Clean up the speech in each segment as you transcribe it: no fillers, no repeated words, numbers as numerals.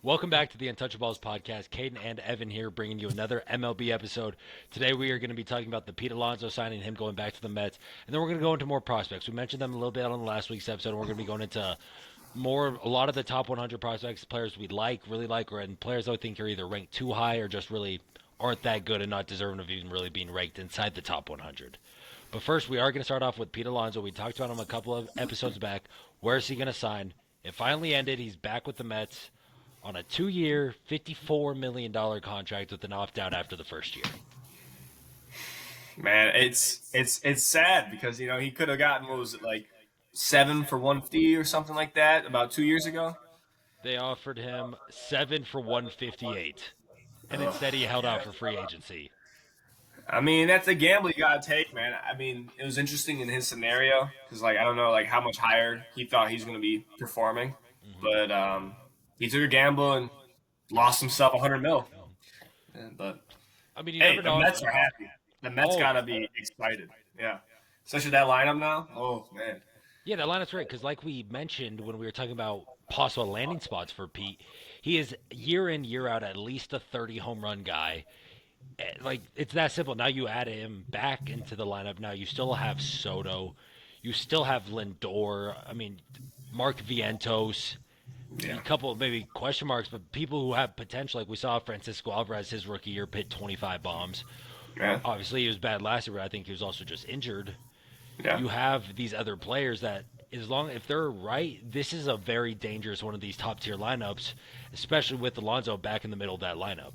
Welcome back to the Untouchaballs podcast. Caden and Evan here, bringing you another MLB episode. Today we are going to be talking about the Pete Alonso signing, him going back to the Mets, and then we're going to go into more prospects. We mentioned them a little bit on last week's episode, and we're going to be going into a lot of the top 100 prospects, players we like, really like, and players I think are either ranked too high or just really aren't that good and not deserving of even really being ranked inside the top 100. But first, we are going to start off with Pete Alonso. We talked about him a couple of episodes back. Where is he going to sign? It finally ended. He's back with the Mets on a 2-year, $54 million contract with an opt-out after the first year. Man, it's sad because he could have gotten, what was it, like 7 for 150 or something like that about 2 years ago. They offered him 7 for 158, and instead he held out Yeah. for free agency. I mean, that's a gamble you gotta take, man. I mean, it was interesting in his scenario because, like, I don't know, like how much higher he thought he's gonna be performing, Hmm. but he took a gamble and lost himself 100 mil. But I mean, you hey, never the know. Mets are happy. The Mets Oh, gotta be excited. Yeah, especially that lineup now. Oh man. yeah, that lineup's great because, like we mentioned when we were talking about possible landing spots for Pete, he is year in, year out at least a 30 home run guy. Like, it's that simple. Now you add him back into the lineup. Now you still have Soto. You still have Lindor. I mean, Mark Vientos. A Yeah. couple of maybe question marks, but people who have potential, like we saw Francisco Alvarez his rookie year hit 25 bombs. Yeah. Obviously, he was bad last year, but I think he was also just injured. Yeah. You have these other players that, as long if they're right, this is a very dangerous one of these top tier lineups, especially with Alonso back in the middle of that lineup.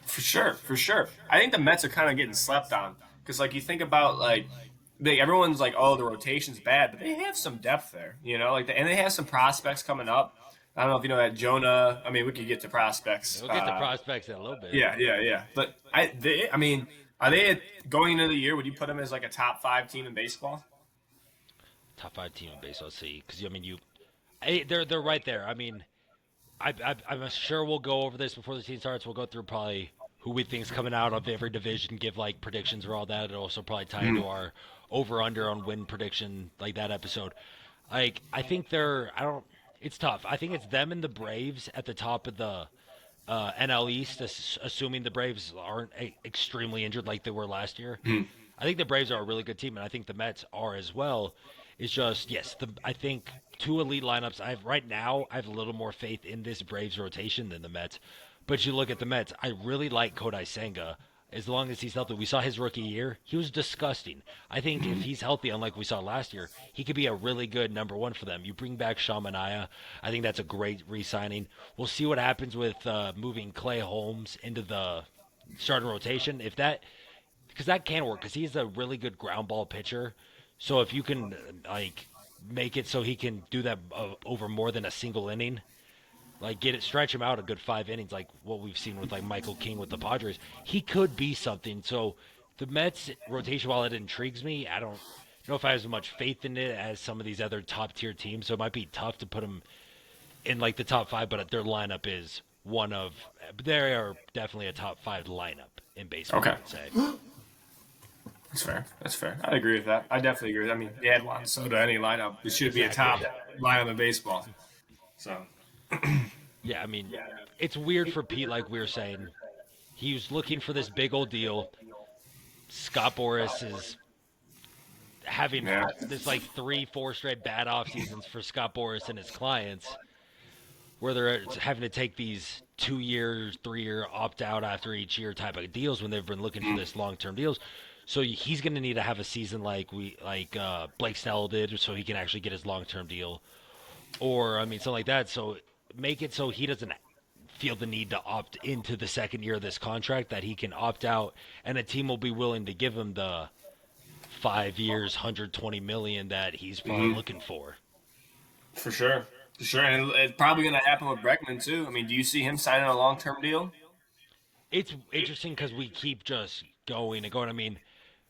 For sure, for sure. I think the Mets are kind of getting slept on because, like, you think about everyone's like, "Oh, the rotation's bad," but they have some depth there, and they have some prospects coming up. I don't know if you know that Jonah. I mean, we could get to prospects. We'll get to prospects in a little bit. Yeah, yeah, yeah. But I mean, are they going into the year? Would you put them as like a top 5 team in baseball? Top five team in baseball, see, because I mean they're right there. I mean, I'm sure we'll go over this before the season starts. We'll go through probably who we think's coming out of every division, give like predictions or all that. It'll also probably tie into our over under on win prediction, like that episode. Like, I think they're I don't. It's tough. I think it's them and the Braves at the top of the NL East, assuming the Braves aren't extremely injured like they were last year. I think the Braves are a really good team, and I think the Mets are as well. It's just, yes, I think two elite lineups. Right now I have a little more faith in this Braves rotation than the Mets. But you look at the Mets, I really like Kodai Senga. As long as he's healthy, we saw his rookie year; he was disgusting. I think if he's healthy, unlike we saw last year, he could be a really good number one for them. You bring back Shamanaya, I think that's a great re-signing. We'll see what happens with moving Clay Holmes into the starting rotation. If that because that can work because he's a really good ground ball pitcher. So if you can like make it so he can do that over more than a single inning, like get it stretch him out a good 5 innings, like what we've seen with like Michael King with the Padres, he could be something. So the Mets rotation, while it intrigues me, I don't know if I have as much faith in it as some of these other top tier teams. So it might be tough to put them in like the top five, but their lineup is one of they are definitely a top five lineup in baseball. I Okay, would say. that's fair. That's fair. I agree with that. I definitely agree. I mean, you add Juan Soto to any lineup, it should be a top Exactly. lineup in baseball. So Yeah, I mean, it's weird for Pete, like we were saying. He was looking for this big old deal. Scott Boras is having yeah, this like 3, 4 straight bad off seasons for Scott Boras and his clients, where they're having to take these 2 years, 3 year opt out after each year type of deals when they've been looking for this long term deals. So he's going to need to have a season like Blake Snell did, so he can actually get his long term deal, or I mean something like that. So make it so he doesn't feel the need to opt into the second year of this contract, that he can opt out and a team will be willing to give him the 5 years 120 million that he's probably looking for. for sure, for sure, and it's probably going to happen with Bregman too. I mean, do you see him signing a long-term deal? It's interesting because we keep just going and going. I mean,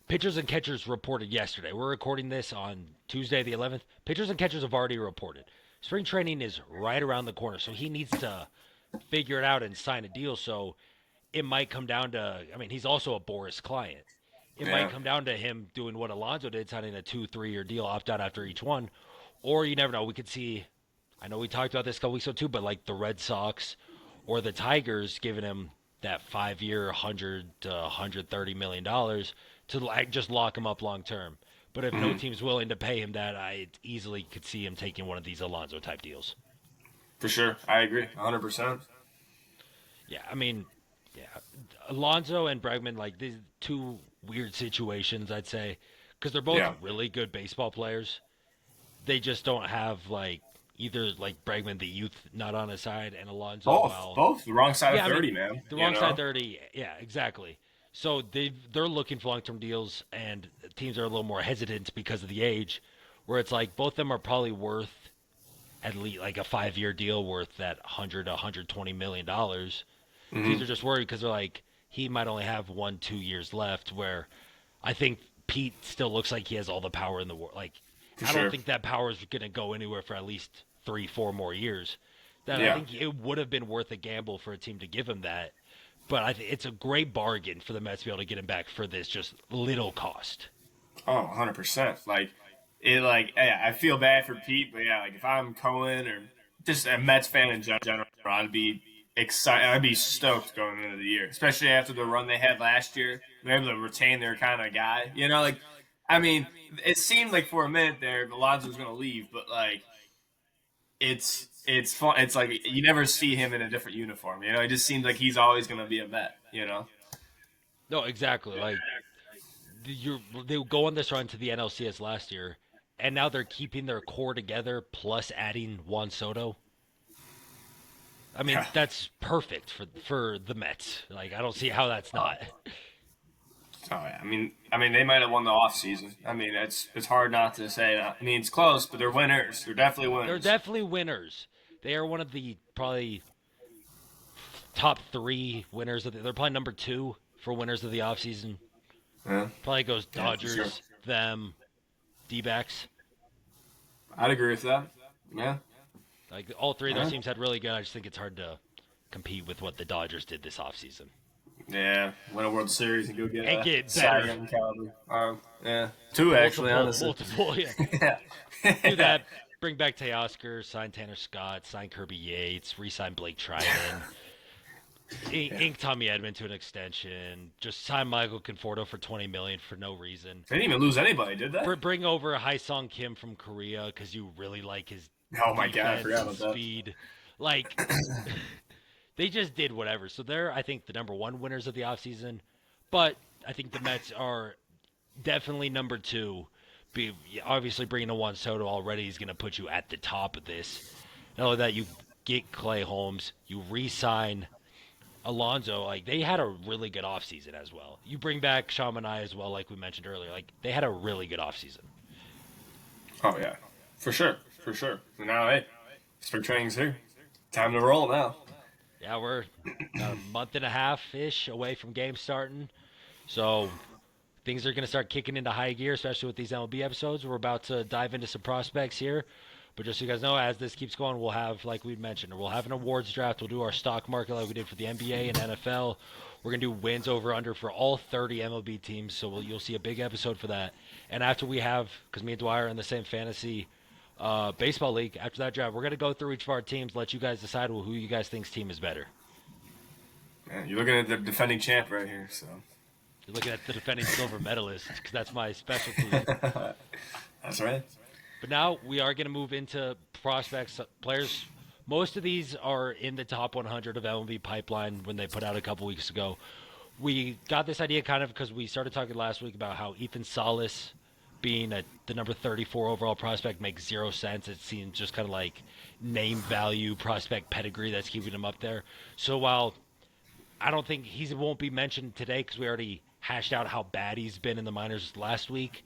pitchers and catchers reported yesterday. We're recording this on Tuesday the 11th. Pitchers and catchers have already reported spring training is right around the corner, so he needs to figure it out and sign a deal. So it might come down to, I mean, he's also a Boris client. It might Yeah, come down to him doing what Alonso did, signing a 2, 3 year deal, opt out after each one. Or you never know. We could see I know we talked about this a couple weeks ago too, but like the Red Sox or the Tigers giving him that 5 year, 100 to 130 million dollars to like just lock him up long term. But if no Hmm. team's willing to pay him that, I easily could see him taking one of these Alonso type deals. For sure, I agree, 100%. Yeah, I mean, yeah, Alonso and Bregman, like these two weird situations, I'd say, because they're both Yeah, really good baseball players. They just don't have like either like Bregman, the youth, not on his side, and Alonso. Well, both the wrong side of yeah, I 30, mean, man. the You wrong side know. 30. Yeah, exactly. So they're looking for long term deals, and teams are a little more hesitant because of the age, where it's like both of them are probably worth at least like a 5 year deal worth that 100 to 120 million dollars. Teams Hmm. are just worried because they're like he might only have 1 2 years left. Where I think Pete still looks like he has all the power in the world. Like For I don't sure. think that power is going to go anywhere for at least 3 4 more years. That I Yeah. think it would have been worth a gamble for a team to give him that. But I think it's a great bargain for the Mets to be able to get him back for this just little cost. Oh, 100%. Like like yeah, I feel bad for Pete, but yeah, like if I'm Cohen or just a Mets fan in general, I'd be excited. I'd be stoked going into the year, especially after the run they had last year. They're able to retain their kind of guy. Like I mean, it seemed like for a minute there, Alonso was going to leave, but like it's fun. It's like you never see him in a different uniform. It just seems like he's always going to be a Met. No, exactly. Like they go on this run to the NLCS last year, and now they're keeping their core together plus adding Juan Soto. I mean, Yeah. that's perfect for the Mets. Like I don't see how that's Oh, not. yeah. I mean, they might have won the off season. I mean, it's hard not to say that. I mean, it's close, but they're winners. They're definitely They're winners. definitely winners. They are one of the probably top three winners they're probably number two for winners of the offseason. Yeah, Probably goes yeah, for sure. Dodgers, them, D-backs. I'd agree with that. Yeah. Like all three of All those right. teams had really good. I just think it's hard to compete with what the Dodgers did this offseason. Yeah, win a World Series and go get And a get Cy better. Young caliber. Yeah, two actually, Multiple, honestly. multiple, yeah. Yeah. Do that. Bring back Teoscar, sign Tanner Scott, sign Kirby Yates, re-sign Blake Trinan, Yeah. ink Tommy Edman to an extension, just sign Michael Conforto for 20 million for no reason. They didn't even lose anybody, did they? Bring over Sung Kim from Korea because you really like his Oh my god, I defense forgot and about that. speed. Like they just did whatever. So they're I think the number one winners of the offseason. But I think the Mets are definitely number two. Obviously bringing in Juan Soto already is going to put you at the top of this. Not only that, you get Clay Holmes, you re-sign Alonso. Like they had a really good offseason as well. You bring back Shamanai as well, like we mentioned earlier. Like they had a really good offseason. Oh yeah, for sure, for sure. And now, hey, spring training's here. Time to roll now. Yeah, we're about a month and a half ish away from games starting. So things are going to start kicking into high gear, especially with these MLB episodes. We're about to dive into some prospects here. But just so you guys know, as this keeps going, we'll have, like we mentioned, we'll have an awards draft. We'll do our stock market like we did for the NBA and NFL. We're going to do wins over under for all 30 MLB teams. So you'll see a big episode for that. And after we have, because me and Dwyer are in the same fantasy baseball league, after that draft, we're going to go through each of our teams, let you guys decide who you guys think's team is better. Yeah, you're looking at the defending champ right here, so. You're looking at the defending silver medalist because that's my specialty. That's right. But now we are going to move into prospects, players. Most of these are in the top 100 of MLB pipeline when they put out a couple weeks ago. We got this idea kind of because we started talking last week about how Ethan Salas being the number 34 overall prospect makes zero sense. It seems just kind of like name value, prospect pedigree that's keeping him up there. So while I don't think he won't be mentioned today because we already hashed out how bad he's been in the minors last week,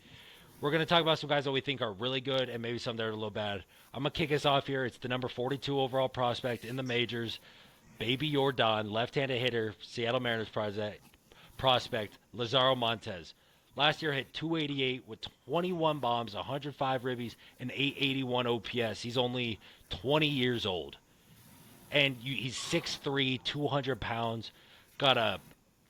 we're going to talk about some guys that we think are really good and maybe some that are a little bad. I'm going to kick us off here. It's the number 42 overall prospect in the majors, Baby Jordan, left-handed hitter, Seattle Mariners prospect, Lazaro Montes. Last year hit 288 with 21 bombs, 105 ribbies, and 881 OPS. He's only 20 years old. And he's 6'3", 200 pounds, got a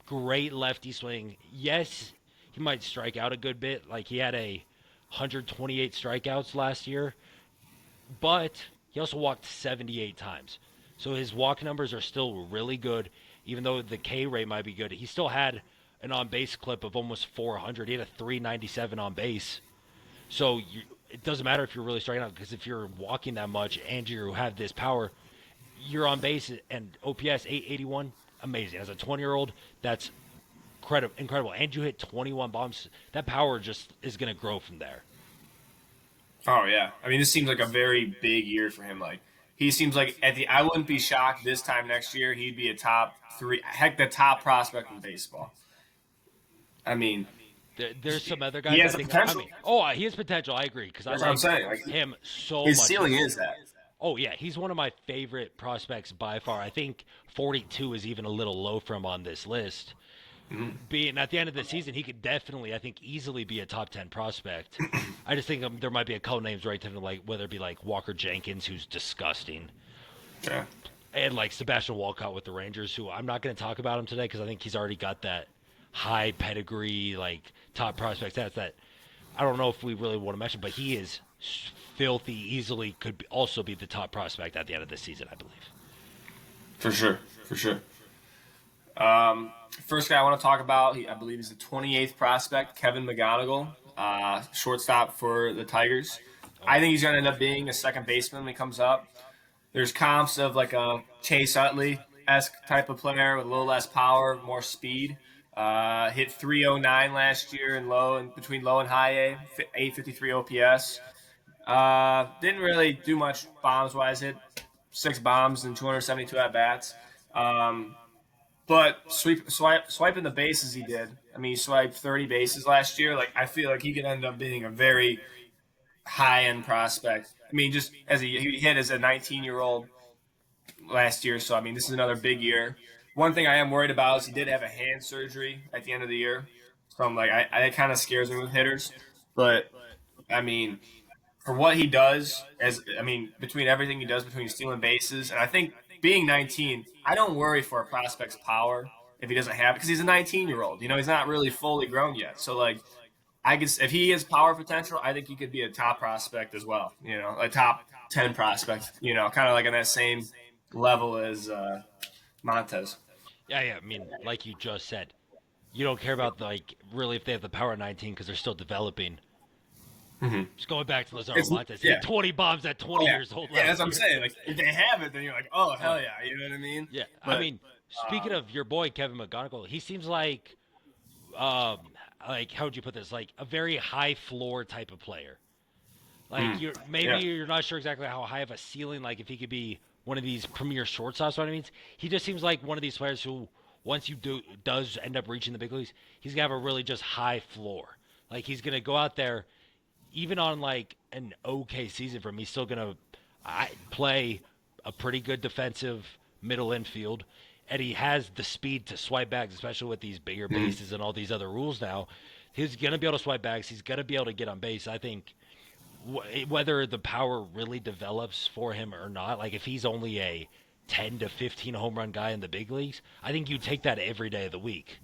great lefty swing. Yes, he might strike out a good bit. Like he had 128 strikeouts last year, but He also walked 78 times. So his walk numbers are still really good, even though the K rate might be good. He still had an on base clip of almost 400. He had a 397 on base. So it doesn't matter if you're really striking out because if you're walking that much and you have this power, you're on base and OPS 881. Amazing. As a 20-year-old, that's incredible. And you hit 21 bombs. That power just is going to grow from there. Oh yeah, I mean, this seems like a very big year for him. Like he seems like I wouldn't be shocked this time next year he'd be a top three, heck, the top prospect in baseball. I mean, There's some other he guys I has the think. I potential. mean, he has potential. I agree because I That's what I'm like saying. Like him so his much. ceiling is that. Oh yeah, he's one of my favorite prospects by far. I think 42 is even a little low for him on this list. Being at the end of the season, he could definitely, I think, easily be a top 10 prospect. I just think there might be a couple names right to like whether it be like Walker Jenkins, who's disgusting, Yeah. and like Sebastian Walcott with the Rangers, who I'm not going to talk about him today because I think he's already got that high pedigree, like top prospect stats that I don't know if we really want to mention, but he is filthy. Easily could also be the top prospect at the end of the season, I believe. For sure. For sure. First guy I want to talk about, I believe he's the 28th prospect, Kevin McGonigal, shortstop for the Tigers. I think he's going to end up being a second baseman when he comes up. There's comps of like a Chase Utley-esque type of player with a little less power, more speed. Hit 309 last year in between low and high A, 853 OPS. Didn't really do much bombs wise. Hit 6 bombs and 272 at bats. But swiping the bases he did. I mean, he swiped 30 bases last year. Like I feel like he could end up being a very high end prospect. I mean, just as he hit as a 19-year-old last year. So I mean, this is another big year. One thing I am worried about is he did have a hand surgery at the end of the year. So I'm like, it kind of scares me with hitters. But I mean, for what he does, between everything he does, between stealing bases, and I think being 19, I don't worry for a prospect's power if he doesn't have it because he's a 19-year-old. You know, he's not really fully grown yet. So like, I guess if he has power potential, I think he could be a top prospect as well. You know, a top 10 prospect. You know, kind of like on that same level as Montez. Yeah. I mean, like you just said, you don't care about like really if they have the power at 19 because they're still developing. Just going back to Lazaro Montes, he had 20 bombs at 20 years old. Yeah, that's what I'm saying. Like if they have it, then you're like, oh hell yeah, you know what I mean? Yeah, But, I mean, speaking of your boy Kevin McGonigal, he seems um, like how would you put this? Like a very high floor type of player. Like you're not sure exactly how high of a ceiling. Like if he could be one of these premier shortstops. What I mean, he just seems like one of these players who, once does end up reaching the big leagues, he's gonna have a really just high floor. Like he's gonna go out there, even on like an okay season for him, he's still gonna play a pretty good defensive middle infield, and he has the speed to swipe bags, especially with these bigger bases and all these other rules now. He's gonna be able to swipe bags. He's gonna be able to get on base. I think whether the power really develops for him or not, like if he's only a 10 to 15 home run guy in the big leagues, I think you take that every day of the week.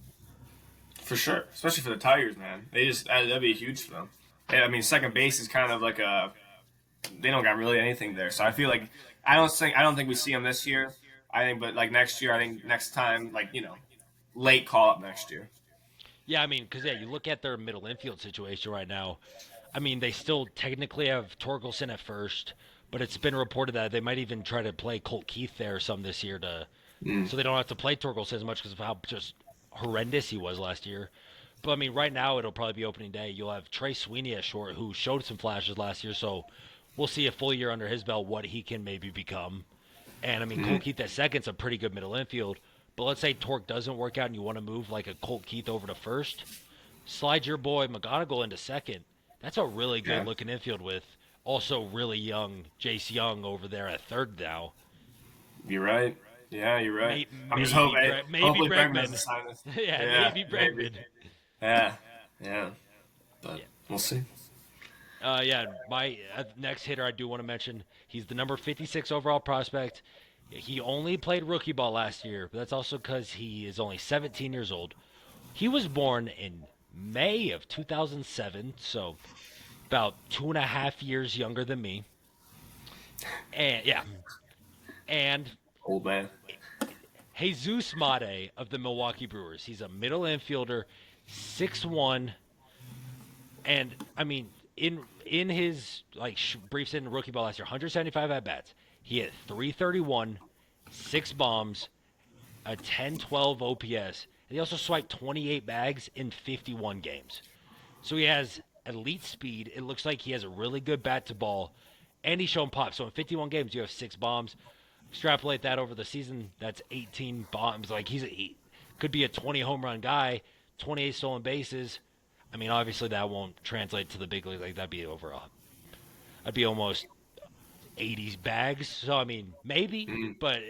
for sure, especially for the Tigers, man. That'd be huge for them. I mean, second base is kind of like they don't got really anything there. So I feel like I don't think we see them this year. I think, but like next year, I think next time, like late call up next year. Yeah, I mean, because you look at their middle infield situation right now. I mean, they still technically have Torkelson at first, but it's been reported that they might even try to play Colt Keith there or some this year so they don't have to play Torkelson as much because of how just horrendous he was last year. But I mean, right now it'll probably be opening day. You'll have Trey Sweeney at short, who showed some flashes last year, so we'll see a full year under his belt what he can maybe become. And I mean, Colt Keith at second's a pretty good middle infield. But let's say Torque doesn't work out and you want to move like a Colt Keith over to first, slide your boy McGonigal into second. That's a really good looking infield with also really young Jace Young over there at third now. You're right. Yeah, you're right. I'm just maybe hopefully Bregman. doesn't sign this. Maybe Bregman. Yeah. But we'll see. My next hitter I do want to mention, he's the number 56 overall prospect. He only played rookie ball last year, but that's also because he is only 17 years old. He was born in May of 2007, so about 2.5 years younger than me. And yeah, and Old man. Jesus Mate of the Milwaukee Brewers. He's a middle infielder, 6'1", and I mean, in his brief stint in rookie ball last year, 175 at bats. He hit 331, 6 bombs, a 10-12 OPS, and he also swiped 28 bags in 51 games. So he has elite speed. It looks like he has a really good bat to ball, and he's shown pop. So in 51 games, you have 6 bombs. Extrapolate that over the season, that's 18 bombs. Like he could be a 20 home run guy, 28 stolen bases. I mean, obviously that won't translate to the big league. Like that'd be overall. I'd be almost 80 bags. So I mean, maybe, Mm. but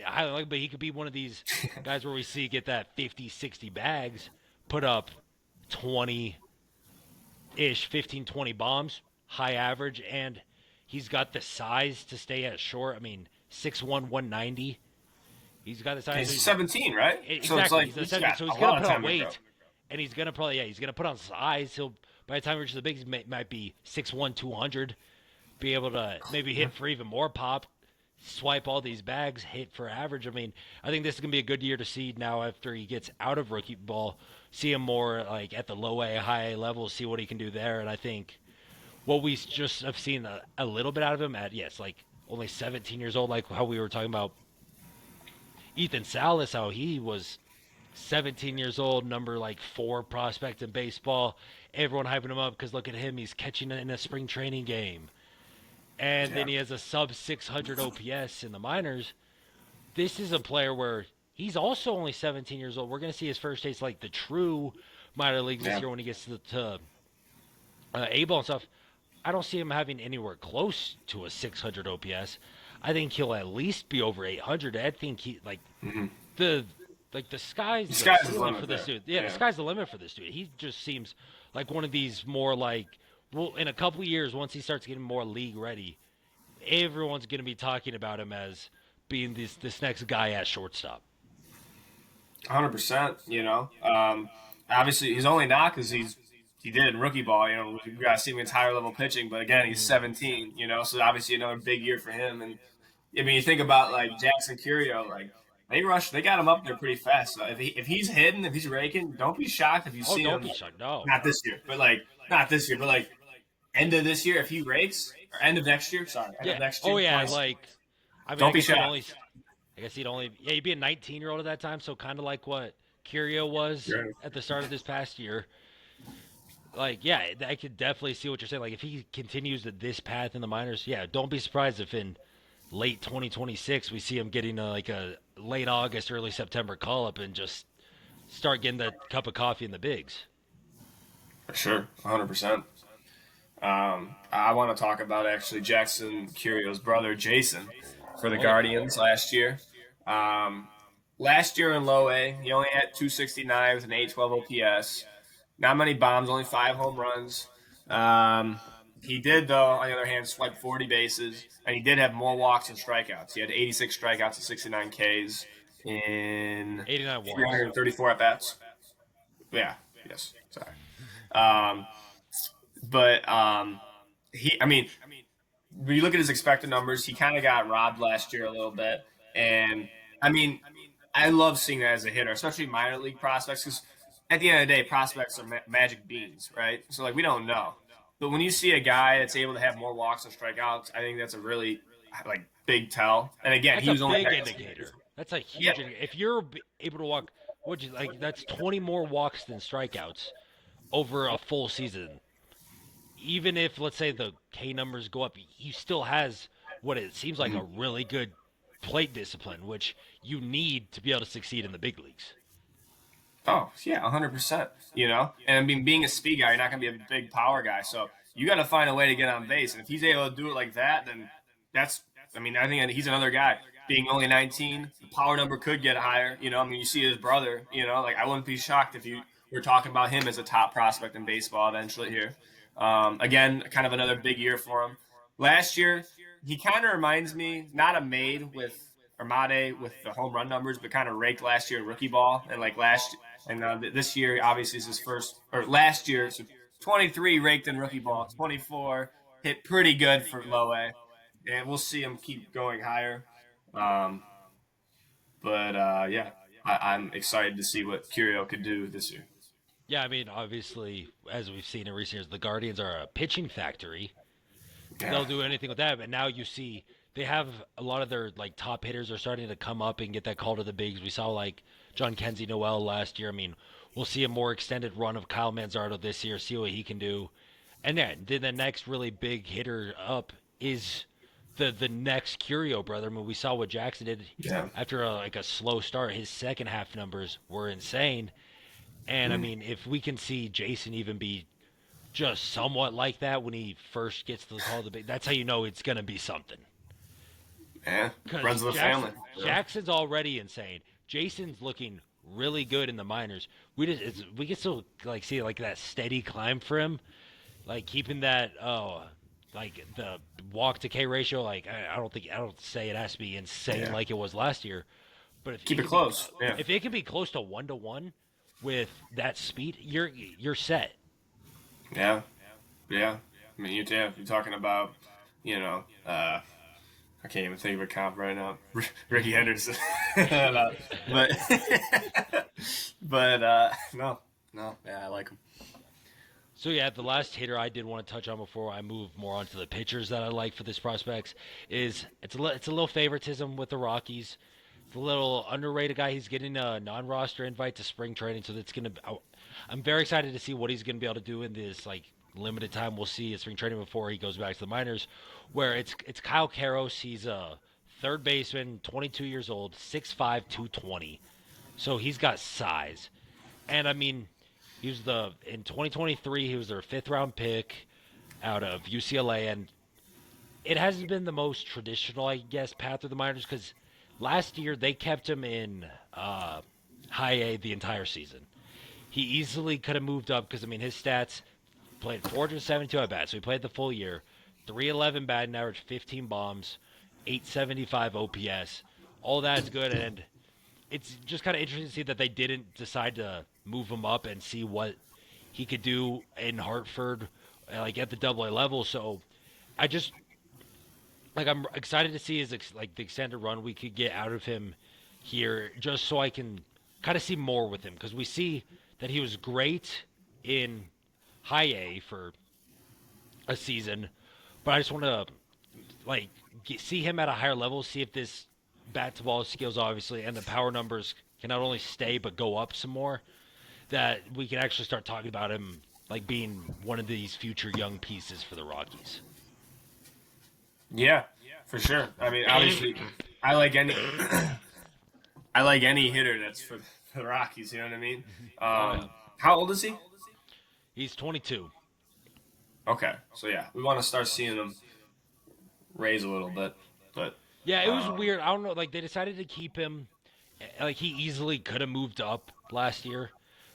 he could be one of these guys where we see get that 50, 60 bags, put up 20 ish, 15, 20 bombs, high average, and he's got the size to stay at short. I mean, 6'1", 190. He's got the size. He's 17, right? So it's Exactly. like He's a he's center, got so a he's gonna lot of put on time to grow. weight, and he's gonna probably he's gonna put on size. He'll by the time he reaches the bigs, might be 6'1", 200. Be able to maybe hit for even more pop, swipe all these bags, hit for average. I mean, I think this is gonna be a good year to see now after he gets out of rookie ball, see him more like at the low A, high A level, see what he can do there. And I think what we just have seen a little bit out of him at like only 17 years old, like how we were talking about Ethan Salas, how he was 17 years old, number like 4 prospect in baseball. Everyone hyping him up because look at him, he's catching it in a spring training game, and Yeah. then he has a sub 600 OPS in the minors. This is a player where he's also only 17 years old. We're going to see his first taste like the true minor leagues this Yeah. year when he gets to A ball and stuff. I don't see him having anywhere close to a 600 OPS. I think he'll at least be over 800. I think he Mm-hmm. the the sky's The the sky's the ceiling for limit this there. dude. Yeah, the Yeah. sky's the limit for this dude. He just seems like one of these more like well, in a couple of years, once he starts getting more league ready, everyone's gonna be talking about him as being this next guy at shortstop. 100%. Obviously he's only not because he did in rookie ball. We got to see him in higher level pitching, but again, he's Mm-hmm. 17. So obviously another big year for him. And I mean, you think about like Jackson Curio, like they got him up there pretty fast. So if he's hitting, if he's raking, don't be shocked if you Oh, see don't him. be shocked. No. Not this year, but like not this year, but like end of this year if he rakes, or end of next year. Sorry, end of Yeah. next Oh year. yeah. 20, I mean, don't be shocked. I guess he'd only he'd be a 19-year-old at that time. So kind of like what Curio was Yeah. at the start of this past year. Like, yeah, I could definitely see what you're saying. Like, if he continues this path in the minors, yeah, don't be surprised if in late 2026 we see him getting like a late August, early September call up and just start getting that cup of coffee in the bigs. For sure, 100%. I want to talk about actually Jackson Curio's brother, Jason, for the Oh yeah, Guardians last year. Um, Last year in low A, he only had 269 with an 812 OPS. Not many bombs, only 5 home runs. Um, he did, though, on the other hand, swipe 40 bases, and he did have more walks and strikeouts. He had 86 strikeouts and 69 Ks in 89 walks. 334 at bats. Yeah, yes, sorry. Um, but I mean, when you look at his expected numbers, he kind of got robbed last year a little bit. And I mean, I love seeing that as a hitter, especially minor league prospects, because at the end of the day, prospects are magic beans, right? So like we don't know, but when you see a guy that's able to have more walks and strikeouts, I think that's a really like big tell. And again, That's he a was only big indicator. That's a yeah, huge indicator. If you're able to walk, would you like that's 20 more walks than strikeouts over a full season. Even if let's say the K numbers go up, he still has what it seems like a really good plate discipline, which you need to be able to succeed in the big leagues. oh yeah, 100%. And I mean, being a speed guy, you're not going to be a big power guy, so you got to find a way to get on base. And if he's able to do it like that, then that's. I mean, I think he's another guy. Being only 19, the power number could get higher. I mean, you see his brother. Like I wouldn't be shocked if you were talking about him as a top prospect in baseball eventually here. Again, kind of another big year for him. Last year, he kind of reminds me not a Made with Armade with the home run numbers, but kind of raked last year in rookie ball and like last and this year obviously is his first or last year. So 23 raked in rookie ball, 24 hit pretty good for low A, and we'll see him keep going higher. Um, but yeah, I'm excited to see what Curio could do this year. Yeah, I mean, obviously, as we've seen in recent years, the Guardians are a pitching factory. Yeah, They'll do anything with that. But now you see they have a lot of their like top hitters are starting to come up and get that call to the bigs. We saw like John Kenzie Noel last year. I mean, we'll see a more extended run of Kyle Manzardo this year. See what he can do. And then the next really big hitter up is the next Curio brother. I mean, we saw what Jackson did yeah. after a slow start. His second half numbers were insane. And I Mm. mean, if we can see Jason even be just somewhat like that when he first gets the call to the big, that's how you know it's gonna be something. Yeah, Because runs of the family. Yeah. Jackson's already insane. Jason's looking really good in the minors. We can still like see like that steady climb for him, like keeping that like the walk to K ratio. Like I don't say it has to be insane Yeah. like it was last year, but Keep it close. Yeah. if it can be close to 1-to-1 with that speed, you're set. Yeah. Yeah. I mean, you're talking about, I can't even think of a comp right now. Ricky Henderson. but no, no, yeah, I like him. So yeah, the last hitter I did want to touch on before I move more onto the pitchers that I like for this prospects is it's a little favoritism with the Rockies. It's a little underrated guy. He's getting a non-roster invite to spring training, so that's gonna. I'm very excited to see what he's gonna be able to do in this like limited time we'll see at spring training before he goes back to the minors. Where it's Kyle Karros. He's a third baseman, 22 years old, 6'5", 220. So he's got size. And I mean, he was the in 2023 he was their fifth round pick out of UCLA, and it hasn't been the most traditional, I guess, path through the minors because last year they kept him in high A the entire season. He easily could have moved up because I mean his stats played 472 at bats, so he played the full year, 311 batting average, 15 bombs, 875 OPS. All that's good, and it's just kind of interesting to see that they didn't decide to move him up and see what he could do in Hartford, like at the Double A level. So I just like I'm excited to see his like the extended run we could get out of him here, just so I can kind of see more with him because we see that he was great in high A for a season, but I just want to like see him at a higher level, see if this bat to ball skills obviously and the power numbers can not only stay but go up some more. That we can actually start talking about him like being one of these future young pieces for the Rockies. Yeah, for sure. I mean, obviously, I like any, I like any hitter that's for the Rockies. You know what I mean? Oh yeah, How old is he? he's 22. Okay, so yeah, we want to start seeing him raise a little bit, but Yeah, it was um, weird. I don't know. Like they decided to keep him. Like he easily could have moved up last year,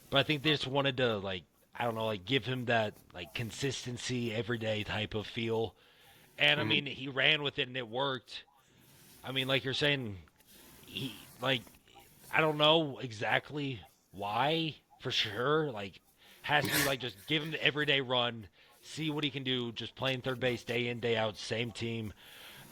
but I think they just wanted to like I don't know like give him that like consistency everyday type of feel. And I mhm. mean he ran with it and it worked. I mean like you're saying he like I don't know exactly why for sure. Like has to be like just give him the everyday run, see what he can do. Just playing third base day in day out, same team,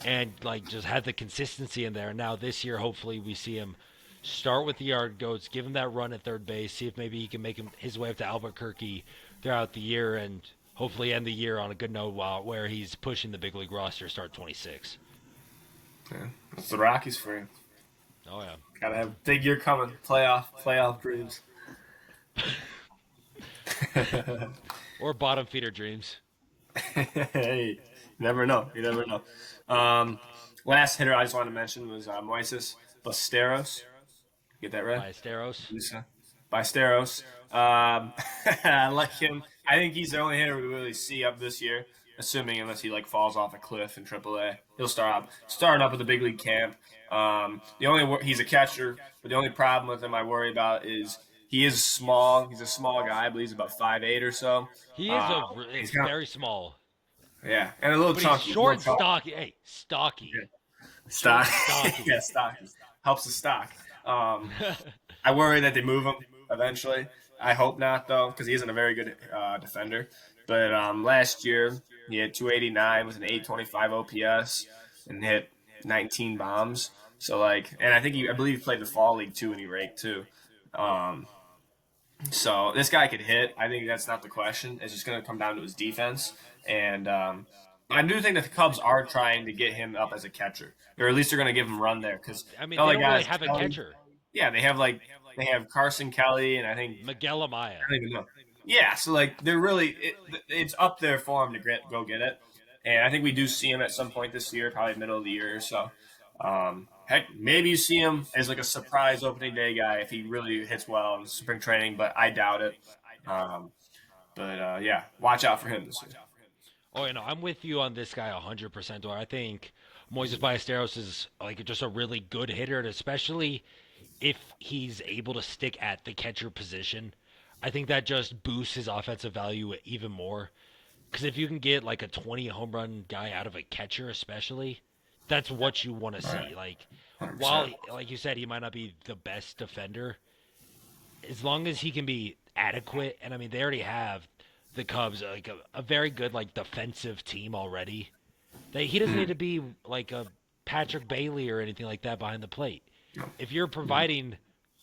and like just have the consistency in there. Now this year, hopefully, we see him start with the yard goats, give him that run at third base, see if maybe he can make him his way up to Albuquerque throughout the year, and hopefully end the year on a good note while where he's pushing the big league roster start 26. Yeah, that's the Rockies for you. Oh yeah. Gotta have a big year coming. Playoff dreams. Or bottom feeder dreams. Hey, you never know. You never know. Um, Last hitter I just wanted to mention was Moises Basteros. Get that right? Ballesteros. Lisa. Basteros. I like him. I think he's the only hitter we really see up this year, assuming unless he like falls off a cliff in AAA. He'll start up at the big league camp. He's a catcher, but the only problem with him I worry about is he is small. He's a small guy. I believe he's about 5'8" or so. He is He's kind of very small, yeah, and a little but he's chunky. A little short and chunky. stocky. Hey, stocky. Yeah. Short Stock. and stocky. Yeah, stock. Helps the stock. I worry that they move him eventually. I hope not, though, because he isn't a very good defender. But last year, he had 289 with an 825 OPS. and hit 19 bombs. So like, and I believe he played the fall league too, and he raked too. Um, so this guy could hit. I think that's not the question. It's just going to come down to his defense. And I do think that the Cubs are trying to get him up as a catcher, or at least they're going to give him run there because I mean, all they the don't really guys, have a Kelly, catcher. yeah, they have Carson Kelly, and I think Miguel Amaya. I don't even know. Yeah, so like they're really it's up there for him to go get it, and I think we do see him at some point this year, probably middle of the year or so. Heck, maybe you see him as like a surprise opening day guy if he really hits well in spring training, but I doubt it. Um, but yeah, watch out for him this year. Oh, I'm with you on this guy 100%. I think Moises Ballesteros is like just a really good hitter, and especially if he's able to stick at the catcher position, I think that just boosts his offensive value even more. Because if you can get like a 20 home run guy out of a catcher, especially, that's what you want to All right, see. Like, while, 100%. like you said, he might not be the best defender, as long as he can be adequate, and I mean, they already have the Cubs like a very good like defensive team already. He doesn't need to be like a Patrick Bailey or anything like that behind the plate. If you're providing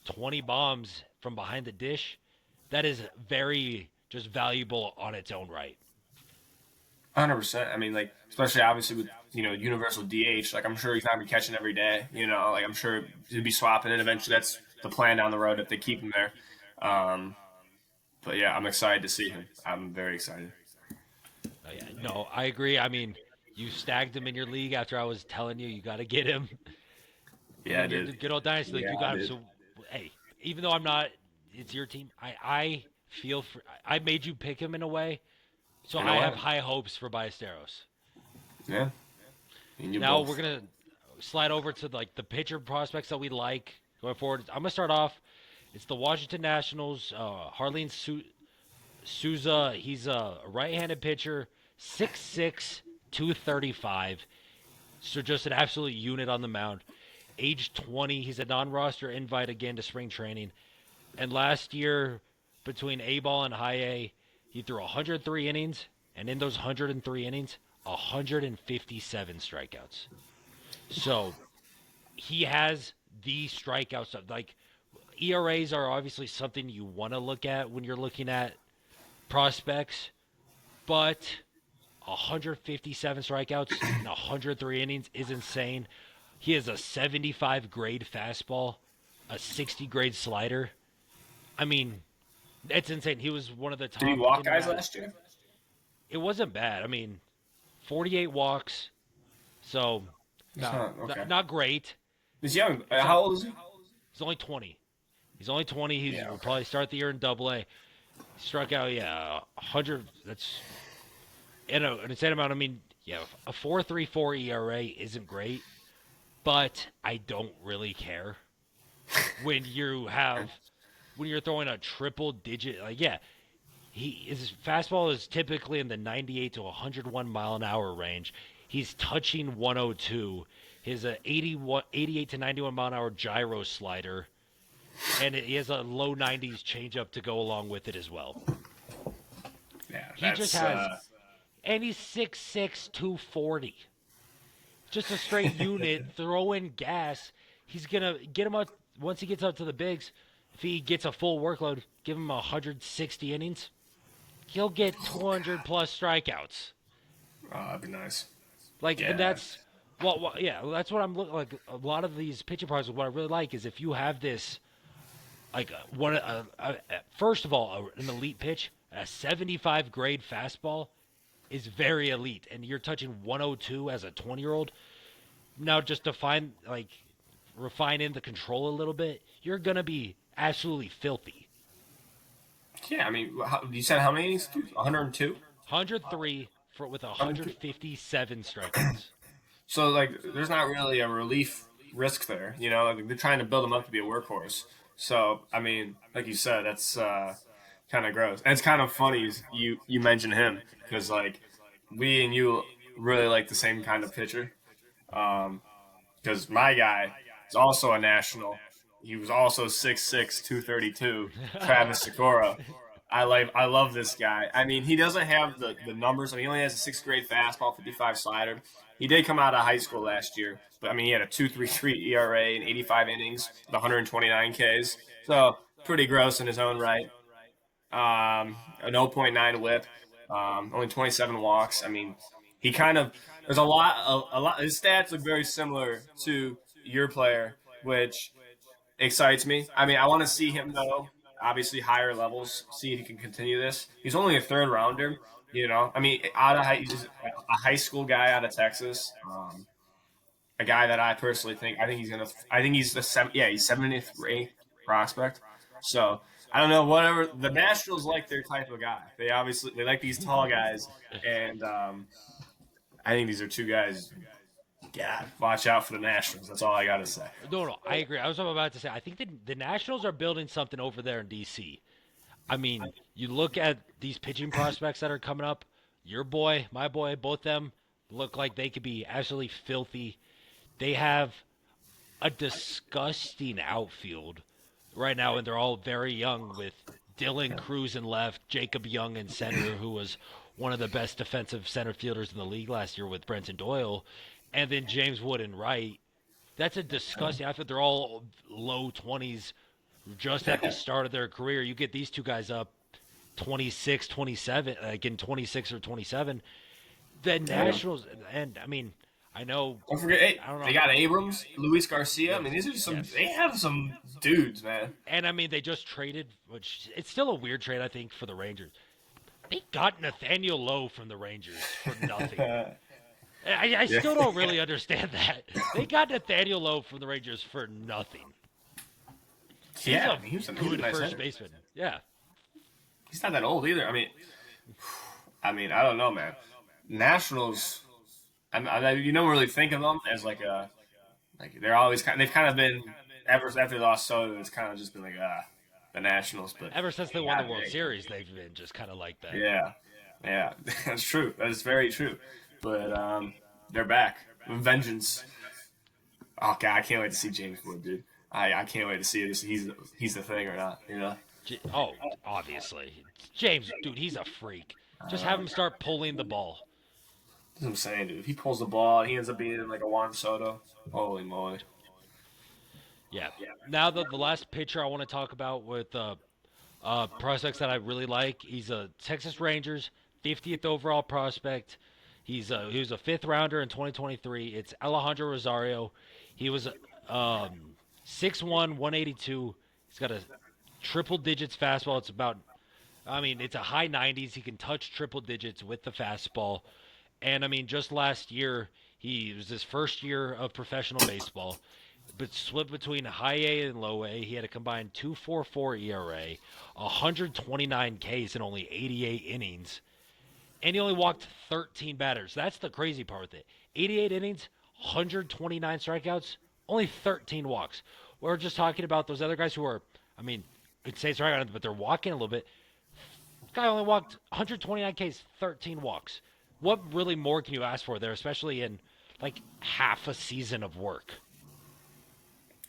20 bombs from behind the dish, that is very just valuable on its own right. 100%. I mean, like, especially obviously with universal DH. Like, I'm sure he's not gonna be catching every day. Like I'm sure he'll be swapping in eventually. That's the plan down the road if they keep him there. Um, but yeah, I'm excited to see him. I'm very excited. Yeah, no, I agree. I mean, you snagged him in your league after I was telling you you got to get him Yeah, I in your did. good old dynasty league. Yeah, You I got him. did. So, hey, even though I'm not, it's your team. I feel for. I made you pick him in a way, so You know I have what? high hopes for Ballesteros. Yeah, and you Now we're both. gonna slide over to like the pitcher prospects that we like going forward. I'm gonna start off. It's the Washington Nationals. Souza. He's a right-handed pitcher, 6'6", 235. So just an absolute unit on the mound. Age 20, he's a non-roster invite again to spring training. And last year, between A ball and high A, he threw 103 innings, and in those 103 innings, 157 strikeouts. So he has the strikeouts. Like ERAs are obviously something you want to look at when you're looking at prospects, but 157 strikeouts in 103 innings is insane. He has a 75 grade fastball, a 60 grade slider. I mean, it's insane. He was one of the Did he top walk in the guys math. last year? It wasn't bad. I mean, 48 walks, so It's not not okay. not great. He's young. It's How only, old is he? he's only 20. He's only 20. He's Yeah. will Okay. probably start the year in Double A. He struck out, yeah, 100. That's an insane amount. I mean, yeah, a 4.34 ERA isn't great, but I don't really care when you're throwing a triple digit. Like, yeah, his fastball is typically in the 98 to 101 mile an hour range. He's touching 102. His 88 to 91 mile an hour gyro slider, and he has a low 90s changeup to go along with it as well. Yeah, He just that's has, and he's 6'6", 240. Just a straight unit, throwing gas. He's gonna get him up once he gets up to the bigs. If he gets a full workload, give him 160 innings. He'll get 200 plus strikeouts. that'd be nice. Like, and Yeah. that's yeah, that's what I'm looking like. A lot of these pitcher prospects, what I really like is if you have this, like first of all, an elite pitch, a 75 grade fastball is very elite, and you're touching 102 as a 20-year-old. Now, just to find refine in the control a little bit, you're gonna be absolutely filthy. Yeah, I mean, you said how many innings? 102? 103 for with 102. 157 strikeouts. So, like, there's not really a relief risk there. Like, they're trying to build him up to be a workhorse. So, I mean, like you said, that's kind of gross. And it's kind of funny you mentioned him because, like, we and you really like the same kind of pitcher. Because my guy is also a national. He was also 6'6", 232, Travis Sikora. I love this guy. I mean, he doesn't have the numbers. I mean, he only has a sixth grade fastball, 55 slider, He did come out of high school last year, but I mean, he had a 2.33 ERA in 85 innings with 129 Ks. So pretty gross in his own right. An 0.9 WHIP, only 27 walks. I mean, he kind of there's a lot. His stats look very similar to your player, which excites me. I mean, I want to see him though. Obviously, higher levels. See if he can continue this. He's only a third rounder. I mean, he's a high school guy out of Texas. A guy that I personally think he's gonna. I think he's he's 70th ranked prospect. So I don't know. Whatever the Nationals like their type of guy. They like these tall guys, and I think these are two guys. Yeah, watch out for the Nationals. That's all I gotta say. No, I agree. I was about to say, I think the Nationals are building something over there in DC. I mean, you look at these pitching prospects that are coming up. Your boy, my boy, both them look like they could be absolutely filthy. They have a disgusting outfield right now, and they're all very young with Dylan Cruz in left, Jacob Young in center, who was one of the best defensive center fielders in the league last year with Brenton Doyle, and then James Wood in right. That's a disgusting outfield. They're all low 20s, just at the start of their career. You get these two guys up 26, 27, again 26 or 27. The Nationals, and I mean, I know. Don't forget, I don't know. they got Abrams, Luis Garcia. I mean, these are some. Yes. They have some dudes, man. And I mean, they just traded, which it's still a weird trade, I think, for the Rangers. They got Nathaniel Lowe from the Rangers for nothing. I still don't really understand that. They got Nathaniel Lowe from the Rangers for nothing. He's a good first baseman. Yeah. He's not that old either. I mean, I don't know, man. Nationals. You don't really think of them as like they're always they've kind of been ever after they lost Soto. It's kind of just been like the Nationals, but ever since they won the World Series, they've been just kind of like that. Yeah, that's true. That is very true. But they're back with vengeance. Oh God, I can't wait to see James Wood, dude. I can't wait to see if he's the thing or not. Oh, obviously, James, dude, he's a freak. Just have him start pulling the ball. That's what I'm saying, dude. If he pulls the ball, he ends up being like a Juan Soto. Holy moly. Yeah. Now the last pitcher I want to talk about with prospects that I really like. He's a Texas Rangers 50th overall prospect. He was a fifth rounder in 2023. It's Alejandro Rosario. He was 6'1", 182. He's got a triple digits fastball. It's a high 90s. He can touch triple digits with the fastball. And, just last year, it was his first year of professional baseball, but split between high A and low A. He had a combined 2.44 ERA, 129 Ks in only 88 innings, and he only walked 13 batters. That's the crazy part with it. 88 innings, 129 strikeouts, only 13 walks. We're just talking about those other guys who are, could say strikeouts, but they're walking a little bit. This guy only walked 129 Ks, 13 walks. What really more can you ask for there, especially in like half a season of work?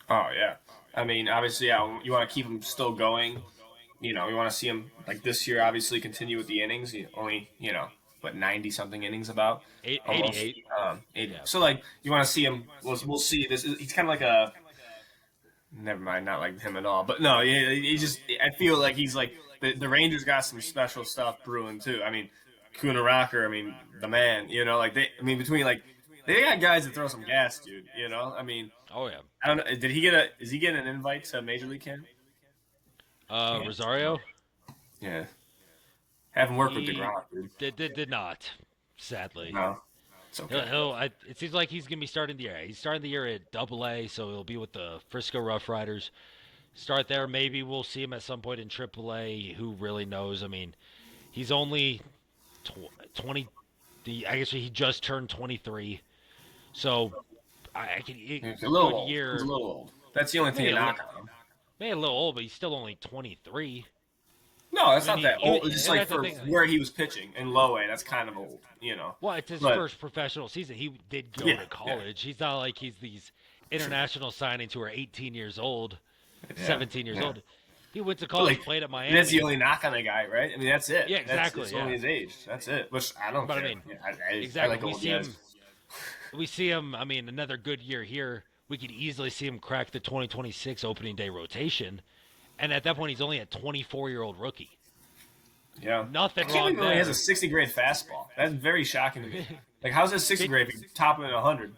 Oh yeah, obviously, yeah. You want to keep him still going. We want to see him like this year. Obviously, continue with the innings. Only 90 something innings about 88. 80. Yeah. So like you want to see him. We'll see. He's kind of like a. Never mind, not like him at all. But no, he just. I feel like he's like the Rangers got some special stuff brewing too. Kuna Rocker, the man, between they got guys that throw some gas, dude, Oh yeah. I don't know. Is he getting an invite to Major League Camp? Rosario? Yeah. Have him work with DeGrom, dude. Did not, sadly. No. It's okay. It seems like he's going to be starting the year. He's starting the year at Double-A, so he'll be with the Frisco Rough Riders. Start there. Maybe we'll see him at some point in Triple-A. Who really knows? He's only 20. I guess he just turned 23. So He's a little old. year. He's a little old. That's the only thing you knock on him. Maybe a little old, but he's still only 23. No, that's not that old. It's just like for where he was pitching in low A, that's kind of old, Well, it's his first professional season. He did go to college. Yeah. He's not like he's these international signings who are 18 years old, 17 years old. He went to college, played at Miami. That's the only knock on the guy, right? That's it. Yeah, exactly. That's only his age. That's it. Which I don't care. Exactly. I like old guys. we see him. I mean, another good year here. We could easily see him crack the 2026 opening day rotation, and at that point, he's only a 24-year-old rookie. Yeah. I Nothing can't wrong believe he only has a there. 60 grade fastball. That's very shocking to me. Like, how's that 60 Fit, grade if he's topping at 100?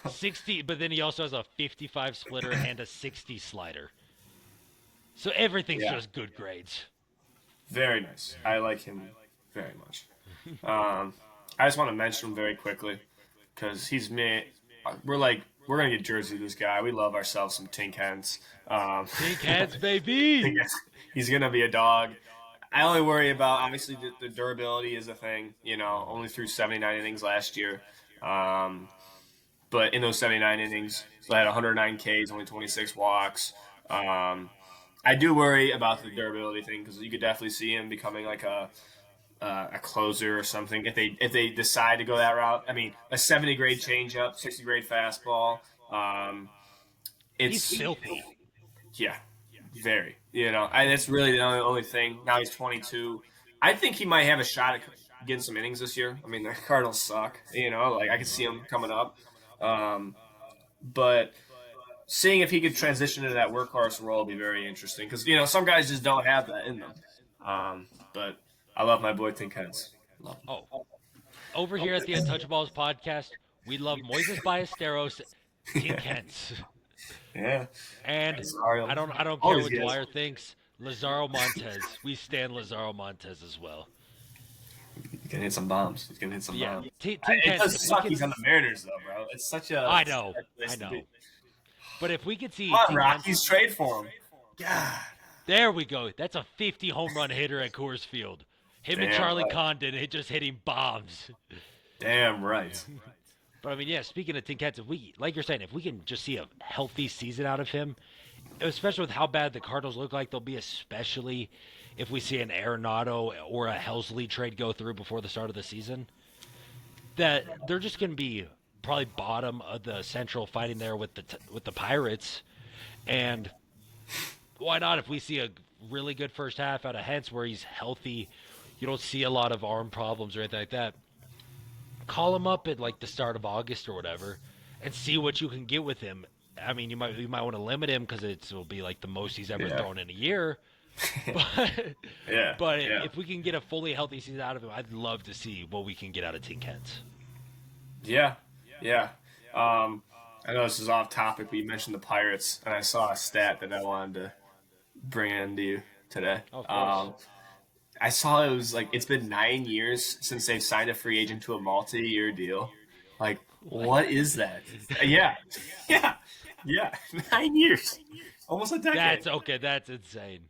60, but then he also has a 55 splitter and a 60 slider. So everything's Yeah. just good grades. Very nice. I like him very much. I just want to mention him very quickly because he's me. We're gonna get jersey of this guy. We love ourselves some Tink Hens. Pink heads, I baby. think he's gonna be a dog. I only worry about obviously the durability is a thing. You know, only threw 79 innings last year, um, but in those 79 innings, so I had 109 Ks, only 26 walks. Um, I do worry about the durability thing because you could definitely see him becoming like a closer or something if they decide to go that route. I mean, a 70 grade changeup, 60 grade fastball. Um, He's it's filthy. yeah, very. You know, that's really the only thing. Now he's 22. I think he might have a shot at getting some innings this year. I mean, the Cardinals suck. You know, like I could see him coming up. Um, but seeing if he could transition into that workhorse role would be very interesting because you know some guys just don't have that in them. But I love my boy Tink Hens. Love him. Oh, over here at the Untouchaballs podcast, we love Moises Ballesteros, Tink Yeah, Hens. yeah. And Sorry, I don't all care these what guys. Dwyer thinks. Lazaro Montez. We stand Lazaro Montez as well. He's gonna hit some bombs. He's gonna hit some But yeah, bombs. Tink It Hens, does if we suck can he's on the Mariners though, bro. It's such a I know. sad I place to be. know. But if we could see Come on, Tink Hens, Rockies, trade for him. God, there we go. That's a 50 home run hitter at Coors Field. Him and damn Charlie right. Condon just hitting bombs. Damn right. But I mean, yeah, speaking of Tink Hens, if we, like you're saying, if we can just see a healthy season out of him, especially with how bad the Cardinals look like they'll be, especially if we see an Arenado or a Helsley trade go through before the start of the season, that they're just going to be probably bottom of the Central, fighting there with the Pirates. And why not, if we see a really good first half out of Hens where he's healthy, you don't see a lot of arm problems or anything like that, call him up at like the start of August or whatever, and see what you can get with him. I mean, you might want to limit him because it'll be like the most he's ever Yeah. thrown in a year. But Yeah. but Yeah. if we can get a fully healthy season out of him, I'd love to see what we can get out of Tink Hens. Yeah. Yeah. I know this is off topic, but you mentioned the Pirates, and I saw a stat that I wanted to bring into you today. Oh, of course. I saw it was like it's been 9 years since they've signed a free agent to a multi-year deal. Like, What? what is that? Yeah, yeah, yeah. 9 years, almost a decade. That's okay. That's insane.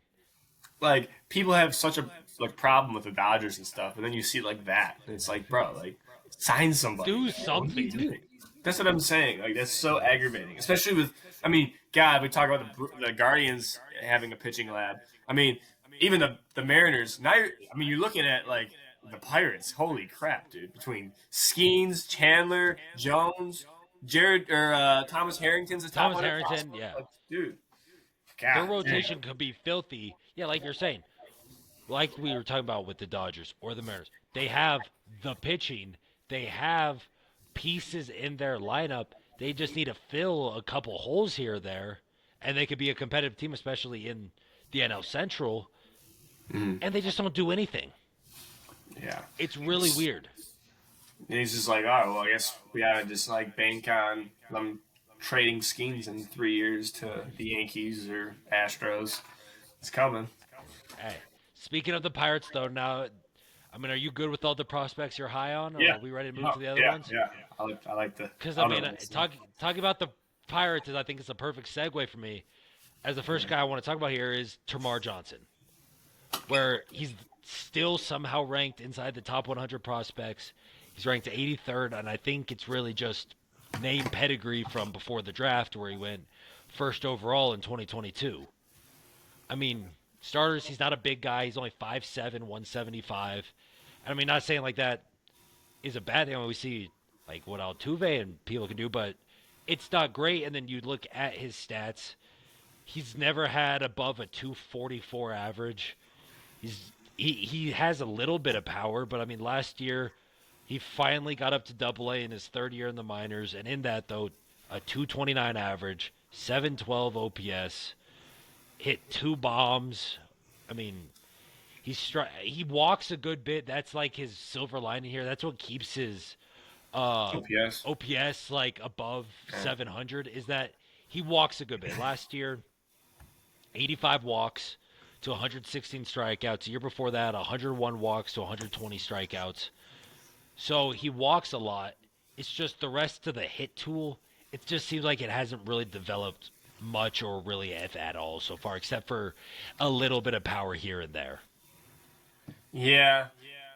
Like, people have such a like problem with the Dodgers and stuff, and then you see like that, and it's like, bro, like, sign somebody. Do What are you something. doing? That's what I'm saying. Like, that's so aggravating, especially with. I mean, God, we talk about the Guardians having a pitching lab. I mean, even the Mariners. Now, I mean, you're looking at like the Pirates. Holy crap, dude! Between Skeens, Chandler, Jones, Jared or Thomas Harrington's the top Thomas 100 Harrington, prospect. yeah. Like, dude, Their God, dang. rotation could be filthy. Yeah, like you're saying. Like we were talking about with the Dodgers or the Mariners. They have the pitching. They have pieces in their lineup. They just need to fill a couple holes here or there, and they could be a competitive team, especially in the NL Central. Mhm. And they just don't do anything. Yeah. It's really weird. And he's just like, oh, well, I guess we gotta just like bank on them trading Skeens in 3 years to the Yankees or Astros. It's coming. Hey, speaking of the Pirates, though, now, I mean, are you good with all the prospects you're high on, or Yeah. are we ready to move No, to the other yeah, ones? yeah. I like the. Because I I don't mean, know what it's talking about the Pirates is, I think, it's a perfect segue for me. As the first guy I want to talk about here is Termar Johnson, where he's still somehow ranked inside the top 100 prospects. He's ranked 83rd, and I think it's really just name pedigree from before the draft, where he went first overall in 2022. I mean, starters, he's not a big guy. He's only 5'7", 175. And I mean, not saying like that is a bad thing when we see like what Altuve and people can do, but it's not great. And then you look at his stats. He's never had above a 244 average. He has a little bit of power, but I mean, last year He finally got up to Double A in his third year in the minors, and in that though, a 229 average, 712 OPS, hit 2 bombs. I mean, he walks a good bit. That's like his silver lining here. That's what keeps his OPS. OPS like above Yeah. 700 is that he walks a good bit. Last year, 85 walks to 116 strikeouts. The year before that, 101 walks to 120 strikeouts. So he walks a lot. It's just the rest of the hit tool. It just seems like it hasn't really developed much or really if at all so far, except for a little bit of power here and there. Yeah,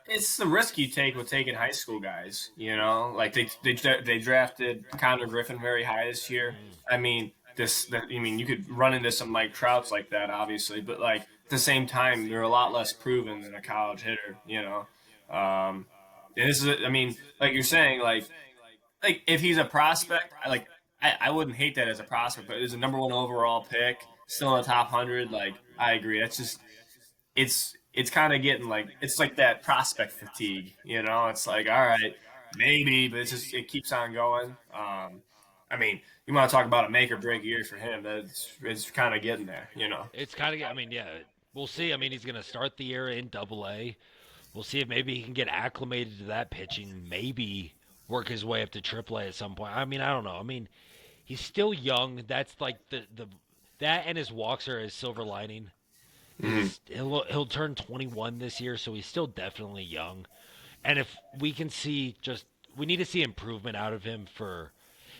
it's the risk you take with taking high school guys. You know, like they drafted Connor Griffin very high this year. Mm. I mean, I mean, you could run into some Mike Trouts like that, obviously, but like at the same time, they're a lot less proven than a college hitter. You know, um, and this is, I mean, like you're saying, like if he's a prospect, I wouldn't hate that as a prospect, but as a number one overall pick, still in the top 100, like I agree. That's just it's kind of getting like it's like that prospect fatigue, you know. It's like all right, maybe, but it keeps on going. I mean, you want to talk about a make or break year for him? It's kind of getting there, you know. It's kind of, I mean, yeah, we'll see. I mean, he's going to start the year in Double A. We'll see if maybe he can get acclimated to that pitching. Maybe work his way up to Triple A at some point. I mean, I don't know. I mean, he's still young. That's like the that and his walks are his silver lining. Mm-hmm. He'll turn 21 this year, so he's still definitely young. And if we can see we need to see improvement out of him for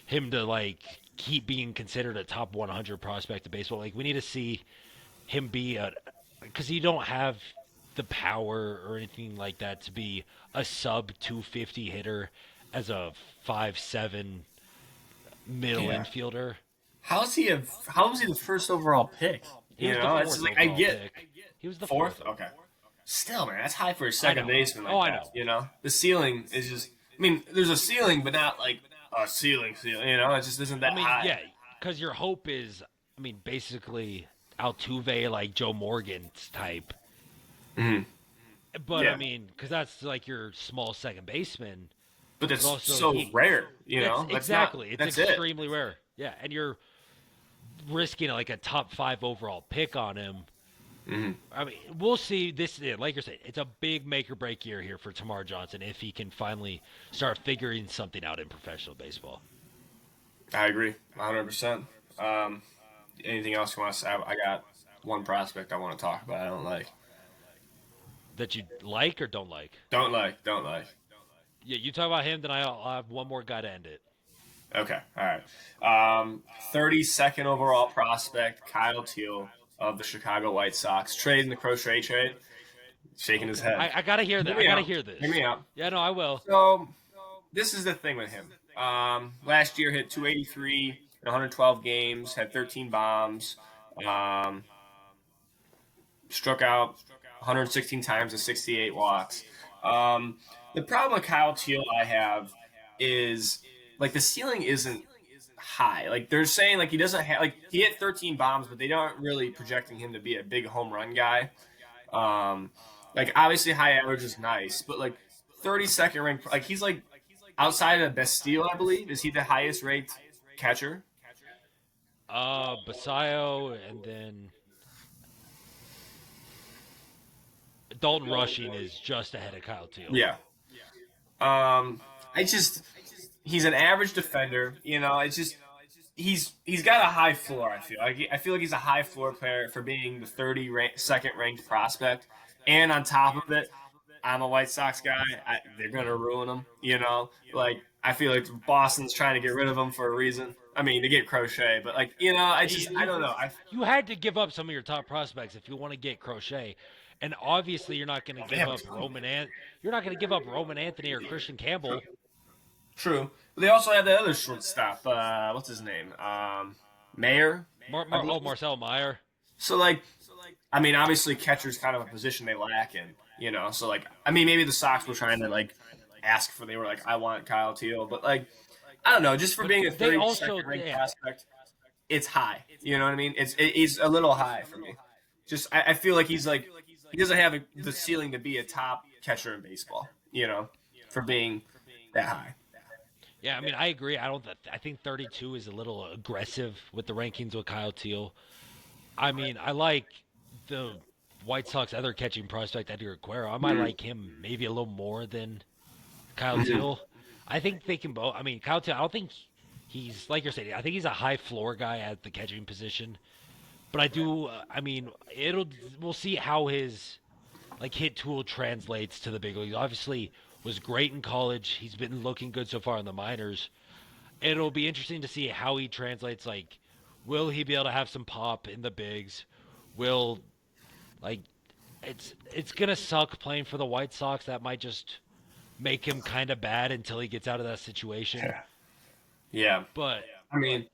him to like keep being considered a top 100 prospect of baseball. Like we need to see him be a because you don't have the power or anything like that to be a sub 250 hitter as a 5'7" middle Yeah. infielder. How was he the first overall pick? He You was the know, it's fourth like I overall get pick. He was the fourth. fourth. Okay, still, man, that's high for a I second know. baseman Oh, like I that. know. You know, the ceiling is just. I mean, there's a ceiling, but not like a ceiling. You know, it just isn't I that mean, high. yeah, because your hope is, I mean, basically Altuve, like Joe Morgan's type. Hmm. But I Yeah, mean, because that's like your small second baseman. but But it's also so rare. You that's know, that's not. exactly, it's That's it. extremely rare. Yeah, and you're risking like a top 5 overall pick on him. Hmm. I mean, we'll see. This, like you're saying, it's a big make or break year here for Tamar Johnson if he can finally start figuring something out in professional baseball. I agree, 100%. Anything else you want to say? I got one prospect I want to talk about. I don't like. That you like or don't like? Don't like. Don't like. Yeah, you talk about him, then I'll have one more guy to end it. Okay, all right. 32nd overall prospect, Kyle Teal of the Chicago White Sox, trading the Crochet trade, shaking his Okay, head. I gotta hear Hear that. I me gotta out. hear Hear this. me out. Yeah, no, I will. So this is the thing with him. Last year hit 283 in 112 games, had 13 bombs, um, struck out 116 times and 68 walks. Um, the problem with Kyle Teal I have is like the ceiling isn't high. Like they're saying like he doesn't have like he hit 13 bombs, but they aren't really projecting him to be a big home run guy. Um, like obviously high average is nice, but like 32nd ranked, like he's like outside of Bastille, I believe. Is he the highest ranked catcher? Basayo, and then Dalton Rushing is just ahead of Kyle Teal. Yeah. I just he's an average defender. You know, it's just he's got a high floor. I feel like he's a high floor player for being the 32nd ranked prospect, and on top of it, I'm a White Sox guy. They're gonna ruin him. You know, like I feel like Boston's trying to get rid of him for a reason. I mean, to get Crochet, but like you know, I don't know. You had to give up some of your top prospects if you want to get Crochet, and obviously you're not going to give Yeah, up You're not going to give up Roman Anthony or Christian Campbell. true. But they also have that other shortstop. What's his name? Mayer. I believe. Marcel Meyer. So like, I mean, obviously catcher's kind of a position they lack in. You know, so like, I mean, maybe the Sox were trying to like ask for. They were like, I want Kyle Teal, but like, I don't know. Just for But being a they 32nd also, ranked yeah, prospect, it's high. You know what I mean? He's a little high for me. Just I feel like he's like he doesn't have the ceiling to be a top catcher in baseball. You know. for being that high. Yeah, I mean, I agree. I don't. I think 32 is a little aggressive with the rankings with Kyle Teal. I mean, I like the White Sox other catching prospect Edgar Guerrero. I might like him maybe a little more than Kyle Teal. I think they can both. I mean, Kyle Teal. I don't think he's like you're saying. I think he's a high floor guy at the catching position. But I do. I mean, it'll. We'll see how his like hit tool translates to the big leagues. Obviously, was great in college. He's been looking good so far in the minors. It'll be interesting to see how he translates. Like, will he be able to have some pop in the bigs? Will like it's gonna suck playing for the White Sox. That might just make him kind of bad until he gets out of that situation. Yeah. Yeah. But I mean,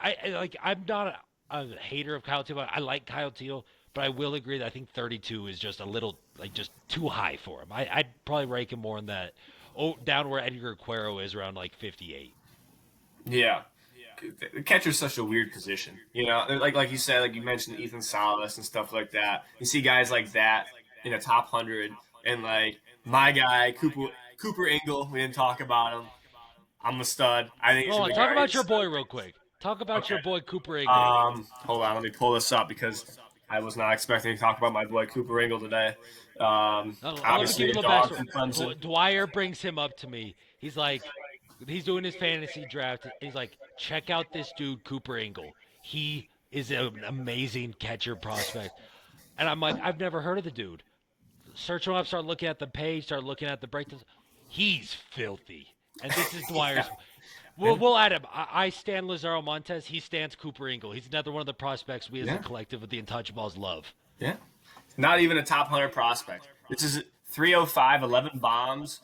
I like I'm not a hater of Kyle Teal. But I like Kyle Teal, but I will agree that I think 32 is just a little like just too high for him. I'd probably rank him more in that down where Edgar Cuero is around like 58. yeah. The catcher's such a weird position, you know. Like you said, like you mentioned Ethan Salas and stuff like that. You see guys like that in the top 100, and like my guy Cooper Ingle. We didn't talk about him. I'm a stud. I think he's Hold gonna on, be talk about great. your boy real quick. Talk about Okay. your boy Cooper Ingle. Hold on. Let me pull this up because I was not expecting to talk about my boy Cooper Ingle today. Let me give Obviously you a a little dog backstory. from Clemson. Dwyer brings him up to me. He's like, he's doing his fantasy draft. He's like, check out this dude, Cooper Ingle. He is an amazing catcher prospect. And I'm like, I've never heard of the dude. Search him up, start looking at the page, start looking at the breakdowns. He's filthy. And this is Yeah. Dwyer's. We'll add him. I stand Lazaro Montes. He stands Cooper Ingle. He's another one of the prospects we as a Yeah. collective of the Untouchaballs love. Yeah. Not even a top 100 prospect. This is 305, 11 bombs,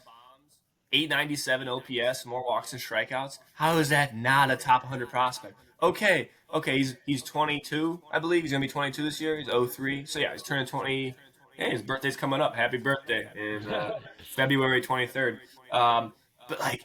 897 OPS, more walks and strikeouts. How is that not a top 100 prospect? Okay, he's 22, I believe. He's gonna be 22 this year. He's 03, so yeah, he's turning 20. Hey, his birthday's coming up. Happy birthday in February 23rd. But like,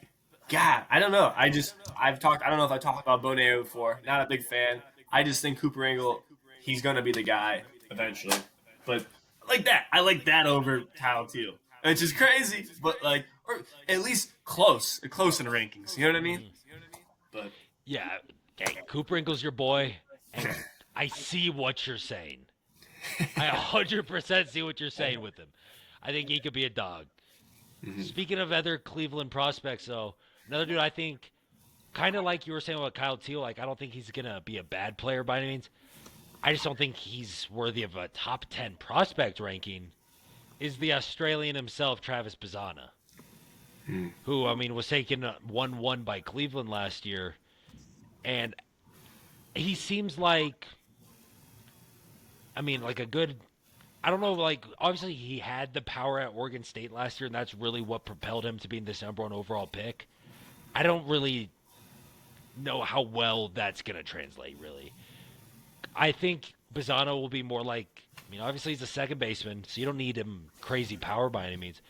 God, I don't know. I've talked. I don't know if I talked about Boneo before. Not a big fan. I just think Cooper Ingle, he's gonna be the guy eventually. But like that, I like that over Kyle Teal, which is crazy, but like, or at least close in the rankings. You know what I mean? But Yeah, hey, Cooper Ingle's your boy, and I see what you're saying. I 100% see what you're saying with him. I think he could be a dog. Speaking of other Cleveland prospects, though, another dude I think, kind of like you were saying about Kyle Teal, like I don't think he's gonna be a bad player by any means. I just don't think he's worthy of a top 10 prospect ranking. Is the Australian himself, Travis Bazzana, who I mean was taken 1-1 by Cleveland last year, and he seems like, I mean, like a good. I don't know, like, obviously he had the power at Oregon State last year, and that's really what propelled him to being this number one overall pick. I don't really know how well that's going to translate, really. I think Bazzano will be more like, I mean, obviously he's a second baseman, so you don't need him crazy power by any means.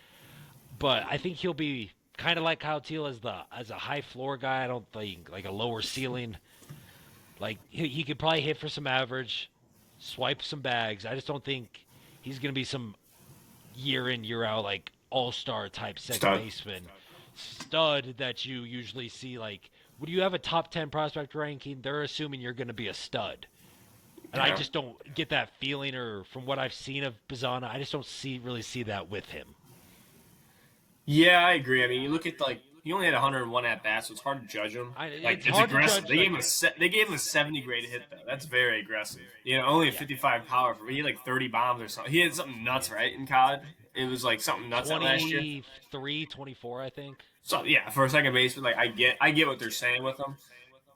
But I think he'll be kind of like Kyle Teal as a high floor guy. I don't think like a lower ceiling. Like he could probably hit for some average, swipe some bags. I just don't think he's going to be some year in year out like all-star type second stud. baseman stud that you usually see. Like when you have a top 10 prospect ranking, they're assuming you're going to be a stud. And I Yeah. just don't get that feeling, or from what I've seen of Bazzana, I just don't really see that with him. Yeah, I agree. I mean, you look at like he only had 101 at bats, so it's hard to judge him. Like It's it's hard to aggressive. judge. They gave Like, him they gave him a 70 grade hit though. That's very aggressive. You know, only a yeah, 55 power. He had like 30 bombs or something. He had something nuts, right, in college. It was like something nuts that last year. 23, 24, I think. So yeah, for a second baseman, like I get what they're saying with him.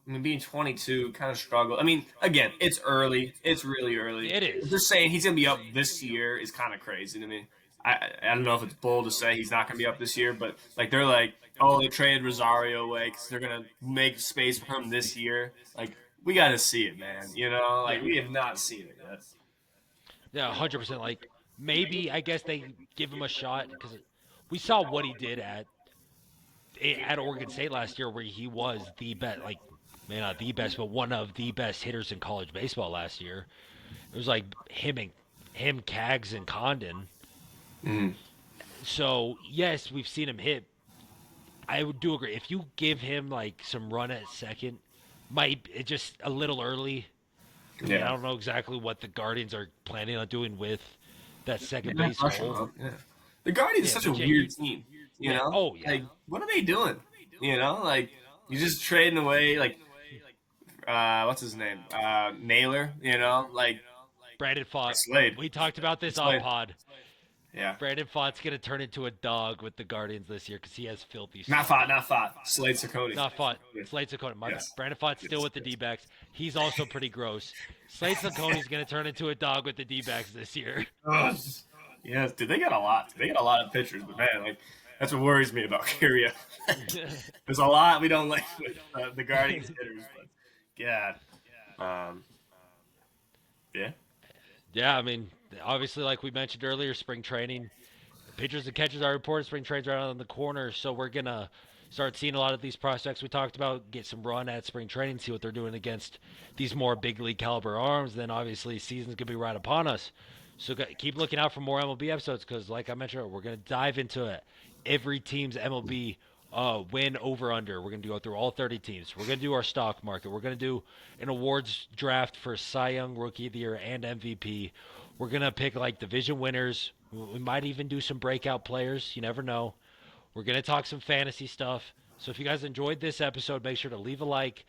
I mean, being 22, kind of struggle. I mean, again, it's early. It's really early. It If is. they're saying he's gonna be up this year is kind of crazy to me. I don't know if it's bold to say he's not gonna be up this year, but like they're like, oh, they traded Rosario away because they're gonna make space for him this year. Like we got to see it, man. You know, like Yeah. we have not seen it yet. Yeah, 100%. Like, maybe, I guess they give him a shot because we saw what he did at Oregon State last year, where he was the best, like, maybe not the best, but one of the best hitters in college baseball last year. It was like him, Cags, and Condon. Mm-hmm. So yes, we've seen him hit I do agree. If you give him like some run at second, might it just a little early. I mean, I Yeah. don't know exactly what the Guardians are planning on doing with that second Yeah, base rush him hole. up. Yeah. The Guardians is Yeah, such a but yeah, weird team. You yeah, know, oh yeah, like what are they doing? You know, like you just trading away like what's his name? Naylor. You know, like Brandon or Font. Slade. We talked about this on Slade. pod. Yeah. Brandon Font's gonna turn into a dog with the Guardians this year because he has filthy Not stuff. Fott. Not Fott. Slade Ciccone. Not Font. Yes. Slade Ciccone. My bad. Yes. Brandon Font's still Yes. with the Yes. D-backs. He's also pretty gross. Slade Ciccone's gonna turn into a dog with the D-backs this year. Oh, yes. Dude, they got a lot. They got a lot of pitchers, but man, like that's what worries me about Kyria. There's a lot we don't like with the Guardians hitters, but God, um, yeah, Yeah, I mean, obviously, like we mentioned earlier, spring training, pitchers and catchers are reported. Spring training's right on the corner, so we're gonna start seeing a lot of these prospects we talked about get some run at spring training, see what they're doing against these more big league caliber arms. Then obviously, season's gonna be right upon us. So keep looking out for more MLB episodes because, like I mentioned, we're gonna dive into it. Every team's MLB win over under. We're gonna go through all 30 teams. We're gonna do our stock market. We're gonna do an awards draft for Cy Young, Rookie of the Year, and MVP. We're gonna pick like division winners. We might even do some breakout players. You never know. We're gonna talk some fantasy stuff. So if you guys enjoyed this episode, make sure to leave a like,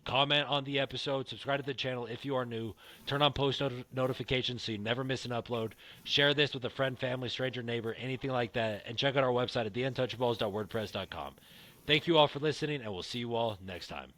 comment on the episode, subscribe to the channel if you are new, turn on post notifications so you never miss an upload. Share this with a friend, family, stranger, neighbor, anything like that, and check out our website at theuntouchaballs.wordpress.com. Thank you all for listening, and we'll see you all next time.